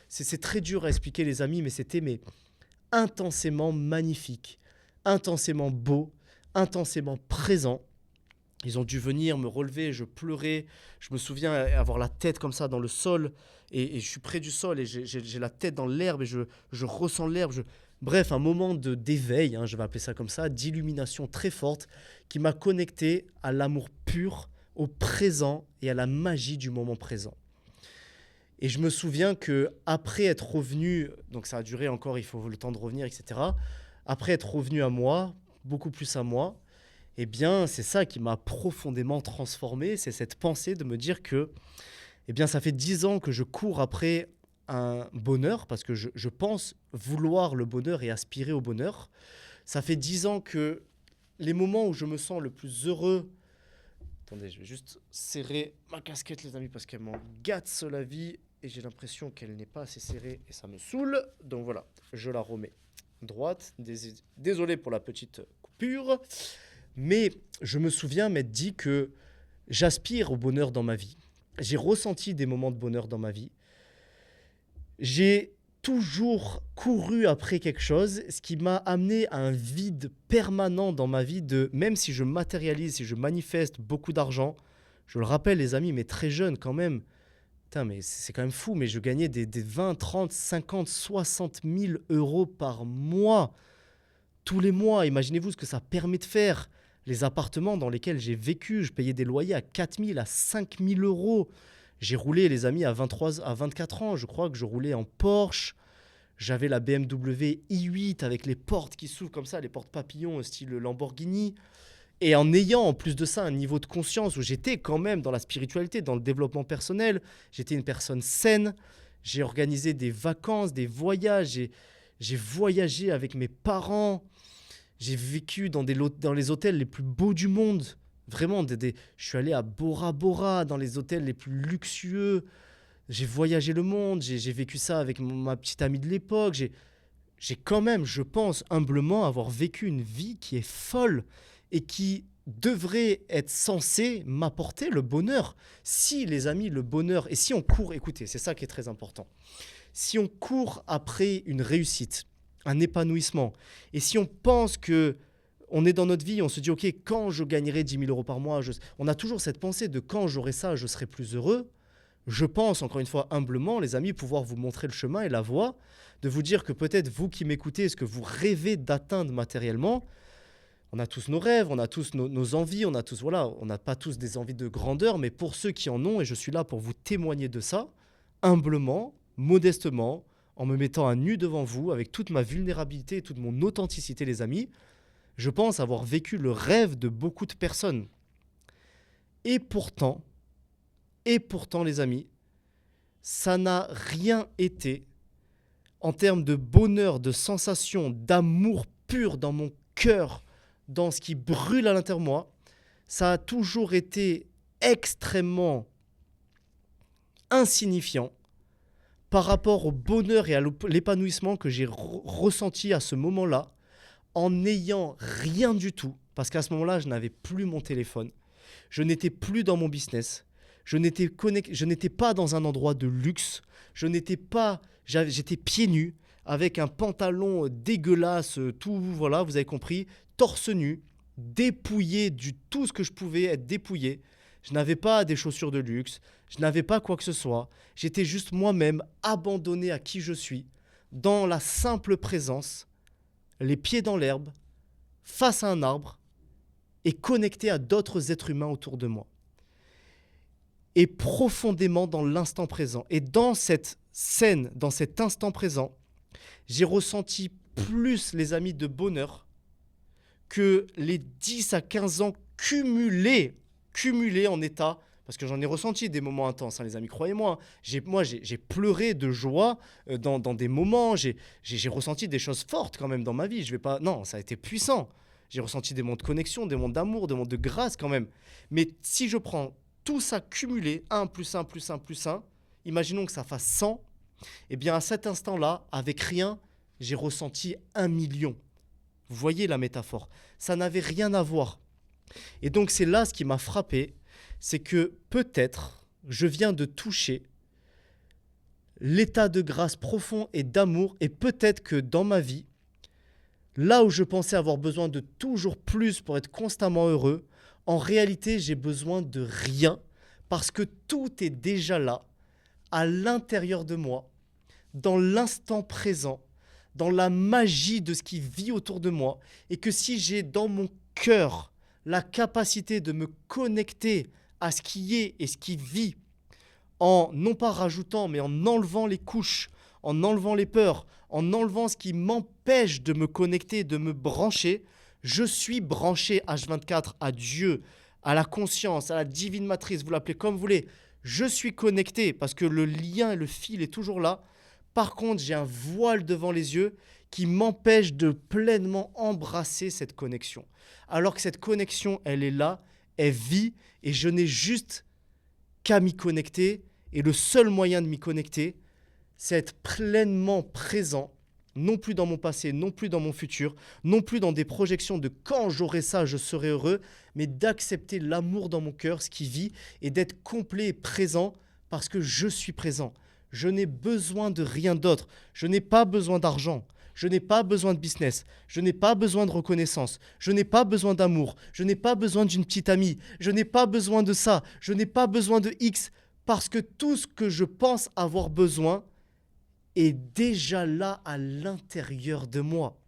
C'est très dur à expliquer, les amis, mais c'était intensément magnifique, intensément beau, intensément présent. Ils ont dû venir me relever, je pleurais. Je me souviens avoir la tête comme ça dans le sol, et je suis près du sol, et j'ai la tête dans l'herbe, et je ressens l'herbe. Bref, un moment d'éveil, je vais appeler ça comme ça, d'illumination très forte, qui m'a connecté à l'amour pur, au présent et à la magie du moment présent. Et je me souviens que après être revenu, donc ça a duré encore, il faut le temps de revenir, etc. Après être revenu à moi, beaucoup plus à moi, eh bien, c'est ça qui m'a profondément transformé. C'est cette pensée de me dire que, eh bien, ça fait 10 ans que je cours après un bonheur, parce que je pense vouloir le bonheur et aspirer au bonheur. Ça fait 10 ans que les moments où je me sens le plus heureux... Attendez, je vais juste serrer ma casquette, les amis, parce qu'elle m'en gâte la vie, et j'ai l'impression qu'elle n'est pas assez serrée, et ça me saoule. Donc voilà, je la remets droite. Désolé pour la petite coupure. Mais je me souviens m'être dit que j'aspire au bonheur dans ma vie. J'ai ressenti des moments de bonheur dans ma vie. J'ai toujours couru après quelque chose, ce qui m'a amené à un vide permanent dans ma vie, même si je matérialise, si je manifeste beaucoup d'argent. Je le rappelle, les amis, mais très jeune quand même. Putain, mais c'est quand même fou, mais je gagnais des 20, 30, 50, 60 000 euros par mois. Tous les mois, imaginez-vous ce que ça permet de faire. Les appartements dans lesquels j'ai vécu, je payais des loyers à 4 000, à 5 000 euros. J'ai roulé, les amis, à 24 ans. Je crois que je roulais en Porsche. J'avais la BMW i8 avec les portes qui s'ouvrent comme ça, les portes papillons style Lamborghini. Et en ayant en plus de ça un niveau de conscience où j'étais quand même dans la spiritualité, dans le développement personnel, j'étais une personne saine. J'ai organisé des vacances, des voyages. J'ai voyagé avec mes parents. J'ai vécu dans les hôtels les plus beaux du monde. Vraiment, je suis allé à Bora Bora, dans les hôtels les plus luxueux. J'ai voyagé le monde, j'ai vécu ça avec ma petite amie de l'époque. J'ai quand même, je pense, humblement avoir vécu une vie qui est folle et qui devrait être censée m'apporter le bonheur. Si, les amis, le bonheur, et si on court, écoutez, c'est ça qui est très important. Si on court après une réussite, un épanouissement, et si on pense que on est dans notre vie, on se dit, ok, quand je gagnerai 10 000 euros par mois, on a toujours cette pensée de quand j'aurai ça, je serai plus heureux. Je pense, encore une fois, humblement, les amis, pouvoir vous montrer le chemin et la voie, de vous dire que peut-être vous qui m'écoutez, ce que vous rêvez d'atteindre matériellement, on a tous nos rêves, on a tous nos envies, on n'a pas tous des envies de grandeur, mais pour ceux qui en ont, et je suis là pour vous témoigner de ça, humblement, modestement, en me mettant à nu devant vous, avec toute ma vulnérabilité et toute mon authenticité, les amis, je pense avoir vécu le rêve de beaucoup de personnes. Et pourtant, les amis, ça n'a rien été en termes de bonheur, de sensation, d'amour pur dans mon cœur, dans ce qui brûle à l'intérieur de moi. Ça a toujours été extrêmement insignifiant par rapport au bonheur et à l'épanouissement que j'ai ressenti à ce moment-là, en n'ayant rien du tout, parce qu'à ce moment-là, je n'avais plus mon téléphone, je n'étais plus dans mon business, je n'étais pas dans un endroit de luxe, j'étais pieds nus, avec un pantalon dégueulasse, tout, voilà, vous avez compris, torse nu, dépouillé du tout ce que je pouvais être dépouillé. Je n'avais pas des chaussures de luxe, je n'avais pas quoi que ce soit, j'étais juste moi-même, abandonné à qui je suis, dans la simple présence, les pieds dans l'herbe, face à un arbre, et connecté à d'autres êtres humains autour de moi. Et profondément dans l'instant présent. Et dans cette scène, dans cet instant présent, j'ai ressenti plus, les amis, de bonheur que les 10 à 15 ans cumulés en état parce que j'en ai ressenti des moments intenses, hein, les amis, croyez-moi. J'ai pleuré de joie dans des moments, j'ai ressenti des choses fortes quand même dans ma vie. Je vais pas, non, ça a été puissant. J'ai ressenti des moments de connexion, des moments d'amour, des moments de grâce quand même. Mais si je prends tout ça cumulé, 1 plus 1 plus 1 plus 1, imaginons que ça fasse 100, eh bien à cet instant-là, avec rien, j'ai ressenti 1 million. Vous voyez la métaphore, ça n'avait rien à voir. Et donc c'est là ce qui m'a frappé, c'est que peut-être je viens de toucher l'état de grâce profond et d'amour, et peut-être que dans ma vie, là où je pensais avoir besoin de toujours plus pour être constamment heureux, en réalité j'ai besoin de rien, parce que tout est déjà là, à l'intérieur de moi, dans l'instant présent, dans la magie de ce qui vit autour de moi, et que si j'ai dans mon cœur la capacité de me connecter à ce qui est et ce qui vit, en non pas rajoutant, mais en enlevant les couches, en enlevant les peurs, en enlevant ce qui m'empêche de me connecter, de me brancher, je suis branché H24 à Dieu, à la conscience, à la divine matrice, vous l'appelez comme vous voulez. Je suis connecté parce que le lien et le fil est toujours là. Par contre, j'ai un voile devant les yeux qui m'empêche de pleinement embrasser cette connexion. Alors que cette connexion, elle est là, elle vit, et je n'ai juste qu'à m'y connecter. Et le seul moyen de m'y connecter, c'est être pleinement présent, non plus dans mon passé, non plus dans mon futur, non plus dans des projections de quand j'aurai ça, je serai heureux, mais d'accepter l'amour dans mon cœur, ce qui vit, et d'être complet et présent parce que je suis présent. Je n'ai besoin de rien d'autre. Je n'ai pas besoin d'argent. Je n'ai pas besoin de business. Je n'ai pas besoin de reconnaissance. Je n'ai pas besoin d'amour. Je n'ai pas besoin d'une petite amie. Je n'ai pas besoin de ça. Je n'ai pas besoin de X. Parce que tout ce que je pense avoir besoin est déjà là à l'intérieur de moi.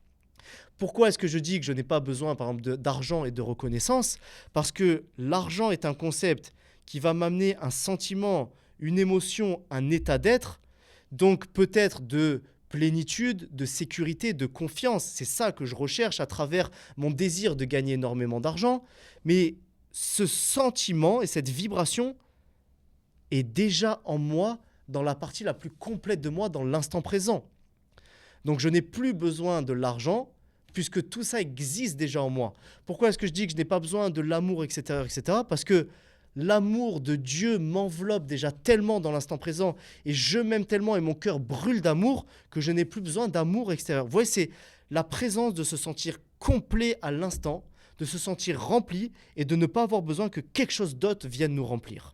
Pourquoi est-ce que je dis que je n'ai pas besoin, par exemple, d'argent et de reconnaissance? Parce que l'argent est un concept qui va m'amener un sentiment, une émotion, un état d'être, donc peut-être de plénitude, de sécurité, de confiance. C'est ça que je recherche à travers mon désir de gagner énormément d'argent. Mais ce sentiment et cette vibration est déjà en moi, dans la partie la plus complète de moi, dans l'instant présent. Donc je n'ai plus besoin de l'argent, puisque tout ça existe déjà en moi. Pourquoi est-ce que je dis que je n'ai pas besoin de l'amour, etc., etc. Parce que l'amour de Dieu m'enveloppe déjà tellement dans l'instant présent, et je m'aime tellement et mon cœur brûle d'amour que je n'ai plus besoin d'amour extérieur. Vous voyez, c'est la présence de se sentir complet à l'instant, de se sentir rempli et de ne pas avoir besoin que quelque chose d'autre vienne nous remplir.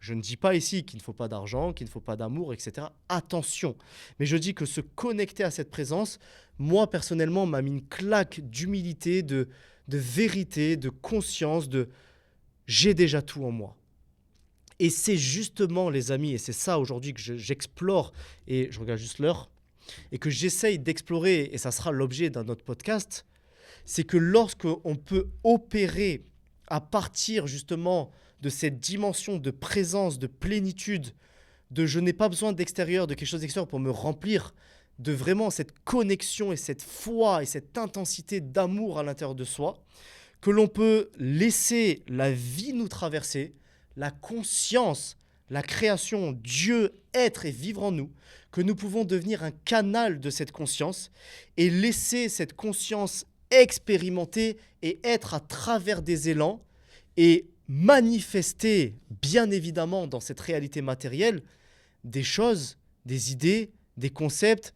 Je ne dis pas ici qu'il ne faut pas d'argent, qu'il ne faut pas d'amour, etc. Attention. Mais je dis que se connecter à cette présence, moi personnellement, m'a mis une claque d'humilité, de vérité, de conscience, j'ai déjà tout en moi. Et c'est justement, les amis, et c'est ça aujourd'hui que j'explore, et je regarde juste l'heure, et que j'essaye d'explorer, et ça sera l'objet d'un autre podcast, c'est que lorsqu'on peut opérer à partir justement de cette dimension de présence, de plénitude, de je n'ai pas besoin d'extérieur, de quelque chose d'extérieur pour me remplir, de vraiment cette connexion et cette foi et cette intensité d'amour à l'intérieur de soi, que l'on peut laisser la vie nous traverser, la conscience, la création, Dieu être et vivre en nous, que nous pouvons devenir un canal de cette conscience et laisser cette conscience expérimenter et être à travers des élans et manifester, bien évidemment, dans cette réalité matérielle, des choses, des idées, des concepts,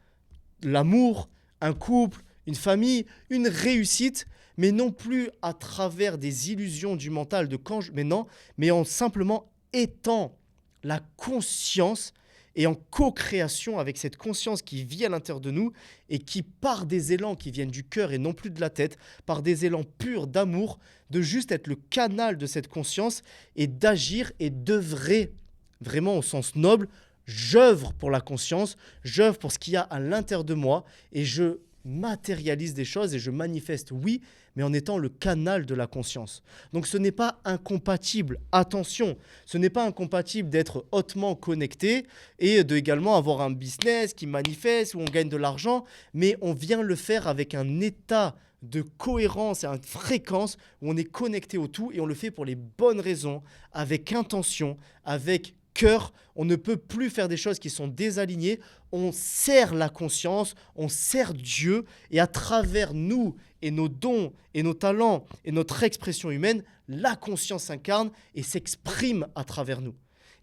l'amour, un couple, une famille, une réussite, mais non plus à travers des illusions du mental de quand mais non, mais en simplement étant la conscience et en co-création avec cette conscience qui vit à l'intérieur de nous et qui, par des élans qui viennent du cœur et non plus de la tête, par des élans purs d'amour, de juste être le canal de cette conscience et d'agir et d'œuvrer vraiment au sens noble. J'œuvre pour la conscience, j'œuvre pour ce qu'il y a à l'intérieur de moi et je matérialise des choses et je manifeste, oui, mais en étant le canal de la conscience. Donc ce n'est pas incompatible, attention, ce n'est pas incompatible d'être hautement connecté et de également avoir un business qui manifeste où on gagne de l'argent, mais on vient le faire avec un état de cohérence, à une fréquence où on est connecté au tout et on le fait pour les bonnes raisons, avec intention, avec cœur. On ne peut plus faire des choses qui sont désalignées. On sert la conscience, on sert Dieu et à travers nous et nos dons et nos talents et notre expression humaine, la conscience s'incarne et s'exprime à travers nous.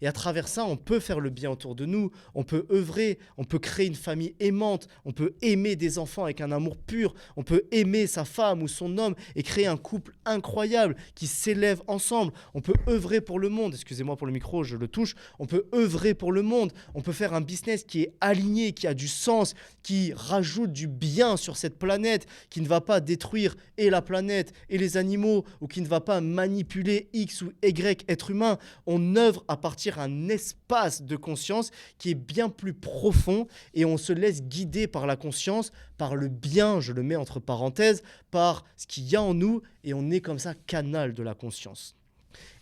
Et à travers ça, on peut faire le bien autour de nous, on peut œuvrer, on peut créer une famille aimante, on peut aimer des enfants avec un amour pur, on peut aimer sa femme ou son homme et créer un couple incroyable qui s'élève ensemble. On peut œuvrer pour le monde, excusez-moi pour le micro, je le touche, on peut œuvrer pour le monde, on peut faire un business qui est aligné, qui a du sens, qui rajoute du bien sur cette planète, qui ne va pas détruire et la planète et les animaux ou qui ne va pas manipuler X ou Y être humain. On œuvre à partir d'un espace de conscience qui est bien plus profond et on se laisse guider par la conscience, par le bien, je le mets entre parenthèses, par ce qu'il y a en nous et on est comme ça canal de la conscience.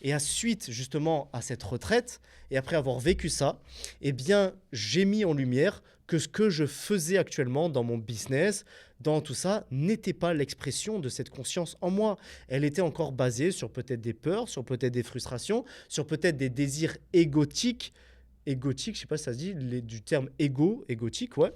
Et à suite justement à cette retraite, et après avoir vécu ça, eh bien j'ai mis en lumière que ce que je faisais actuellement dans mon business, dans tout ça, n'était pas l'expression de cette conscience en moi. Elle était encore basée sur peut-être des peurs, sur peut-être des frustrations, sur peut-être des désirs égotiques, je ne sais pas si ça se dit, du terme égotique, ouais.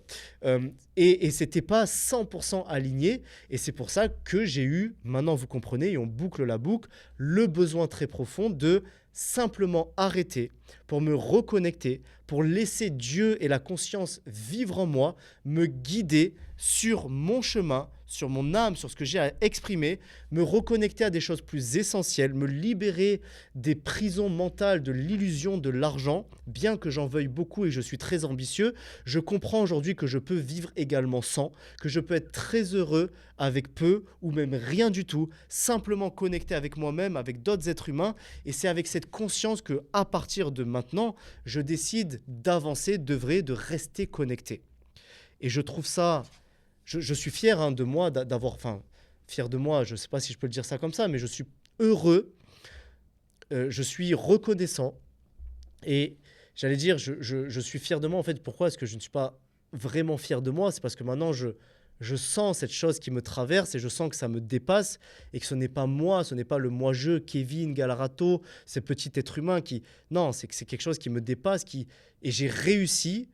Et c'était pas 100% aligné. Et c'est pour ça que j'ai eu, maintenant vous comprenez, et on boucle la boucle, le besoin très profond de simplement arrêter pour me reconnecter, pour laisser Dieu et la conscience vivre en moi, me guider sur mon chemin, sur mon âme, sur ce que j'ai à exprimer, me reconnecter à des choses plus essentielles, me libérer des prisons mentales, de l'illusion de l'argent. Bien que j'en veuille beaucoup et je suis très ambitieux, je comprends aujourd'hui que je peux vivre également sans, que je peux être très heureux avec peu ou même rien du tout, simplement connecté avec moi-même, avec d'autres êtres humains. Et c'est avec cette conscience que, à partir de maintenant, je décide d'avancer, d'œuvrer, de rester connecté. Et je trouve ça... Je suis fier de moi d'avoir... Enfin, fier de moi, je ne sais pas si je peux le dire ça comme ça, mais je suis heureux, je suis reconnaissant. Et j'allais dire, je suis fier de moi. En fait, pourquoi est-ce que je ne suis pas vraiment fier de moi? C'est parce que maintenant, je sens cette chose qui me traverse et je sens que ça me dépasse et que ce n'est pas moi, ce n'est pas le moi-je, Kevin Galarato, ce petit être humain qui... Non, c'est quelque chose qui me dépasse et j'ai réussi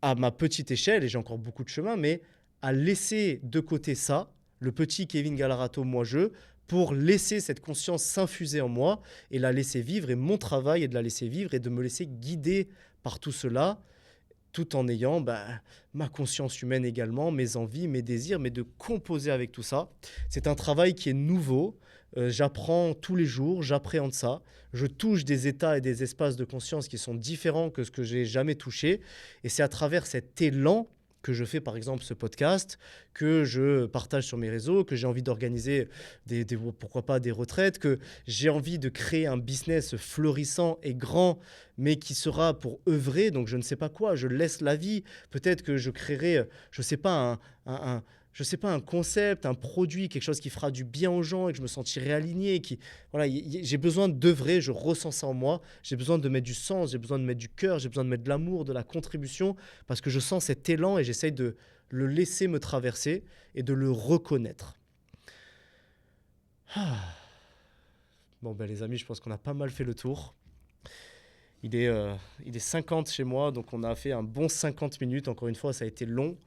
à ma petite échelle, et j'ai encore beaucoup de chemin, mais à laisser de côté ça, le petit Kevin Galarato, moi-je, pour laisser cette conscience s'infuser en moi et la laisser vivre. Et mon travail est de la laisser vivre et de me laisser guider par tout cela, tout en ayant ma conscience humaine également, mes envies, mes désirs, mais de composer avec tout ça. C'est un travail qui est nouveau. J'apprends tous les jours, j'appréhende ça. Je touche des états et des espaces de conscience qui sont différents que ce que j'ai jamais touché. Et c'est à travers cet élan que je fais par exemple ce podcast, que je partage sur mes réseaux, que j'ai envie d'organiser pourquoi pas des retraites, que j'ai envie de créer un business florissant et grand, mais qui sera pour œuvrer, donc je ne sais pas quoi, je laisse la vie, peut-être que je créerai, je ne sais pas, un concept, un produit, quelque chose qui fera du bien aux gens et que je me sentirai aligné. Voilà, j'ai besoin d'œuvrer, je ressens ça en moi. J'ai besoin de mettre du sens, j'ai besoin de mettre du cœur, j'ai besoin de mettre de l'amour, de la contribution parce que je sens cet élan et j'essaye de le laisser me traverser et de le reconnaître. Bon, les amis, je pense qu'on a pas mal fait le tour. Il est 50 chez moi, donc on a fait un bon 50 minutes. Encore une fois, ça a été long.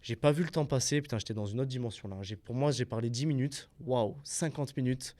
J'ai pas vu le temps passer. Putain, j'étais dans une autre dimension là. Pour moi, j'ai parlé 10 minutes. Waouh, 50 minutes.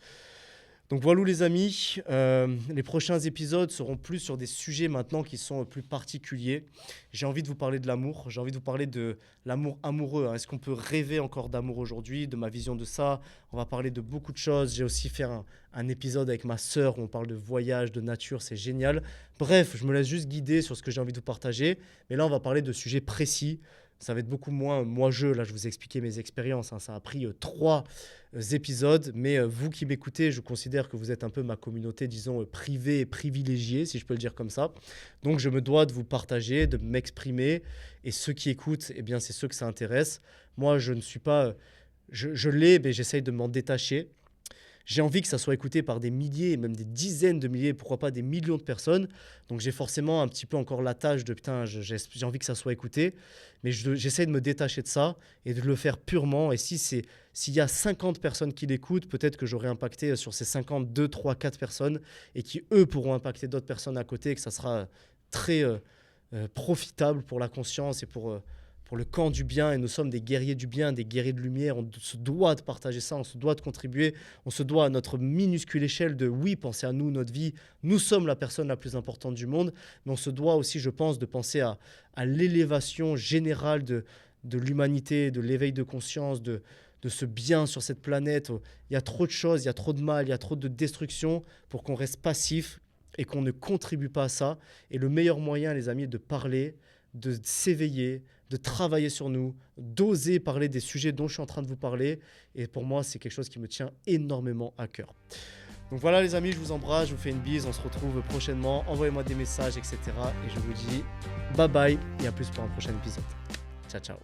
Donc voilà les amis, les prochains épisodes seront plus sur des sujets maintenant qui sont plus particuliers. J'ai envie de vous parler de l'amour, j'ai envie de vous parler de l'amour amoureux. Est-ce qu'on peut rêver encore d'amour aujourd'hui, de ma vision de ça? On va parler de beaucoup de choses. J'ai aussi fait un épisode avec ma sœur où on parle de voyage, de nature, c'est génial. Bref, je me laisse juste guider sur ce que j'ai envie de vous partager. Mais là, on va parler de sujets précis. Ça va être beaucoup moins moi-je. Là, je vous ai expliqué mes expériences. Ça a pris 3 épisodes. Mais vous qui m'écoutez, je considère que vous êtes un peu ma communauté, disons, privée et privilégiée, si je peux le dire comme ça. Donc, je me dois de vous partager, de m'exprimer. Et ceux qui écoutent, eh bien, c'est ceux que ça intéresse. Moi, je ne suis pas... Je l'ai, mais j'essaye de m'en détacher. J'ai envie que ça soit écouté par des milliers, et même des dizaines de milliers, pourquoi pas des millions de personnes. Donc j'ai forcément un petit peu encore la tâche de putain, j'ai envie que ça soit écouté. Mais j'essaie de me détacher de ça et de le faire purement. Et s'il y a 50 personnes qui l'écoutent, peut-être que j'aurai impacté sur ces 50, 2, 3, 4 personnes et qui, eux, pourront impacter d'autres personnes à côté et que ça sera très profitable pour la conscience et pour le camp du bien. Et nous sommes des guerriers du bien, des guerriers de lumière. On se doit de partager ça, on se doit de contribuer. On se doit à notre minuscule échelle de, oui, penser à nous, notre vie. Nous sommes la personne la plus importante du monde. Mais on se doit aussi, je pense, de penser à l'élévation générale de l'humanité, de l'éveil de conscience, de ce bien sur cette planète. Il y a trop de choses, il y a trop de mal, il y a trop de destruction pour qu'on reste passif et qu'on ne contribue pas à ça. Et le meilleur moyen, les amis, est de parler, de s'éveiller, de travailler sur nous, d'oser parler des sujets dont je suis en train de vous parler. Et pour moi, c'est quelque chose qui me tient énormément à cœur. Donc voilà les amis, je vous embrasse, je vous fais une bise, on se retrouve prochainement. Envoyez-moi des messages, etc. Et je vous dis bye bye et à plus pour un prochain épisode. Ciao, ciao.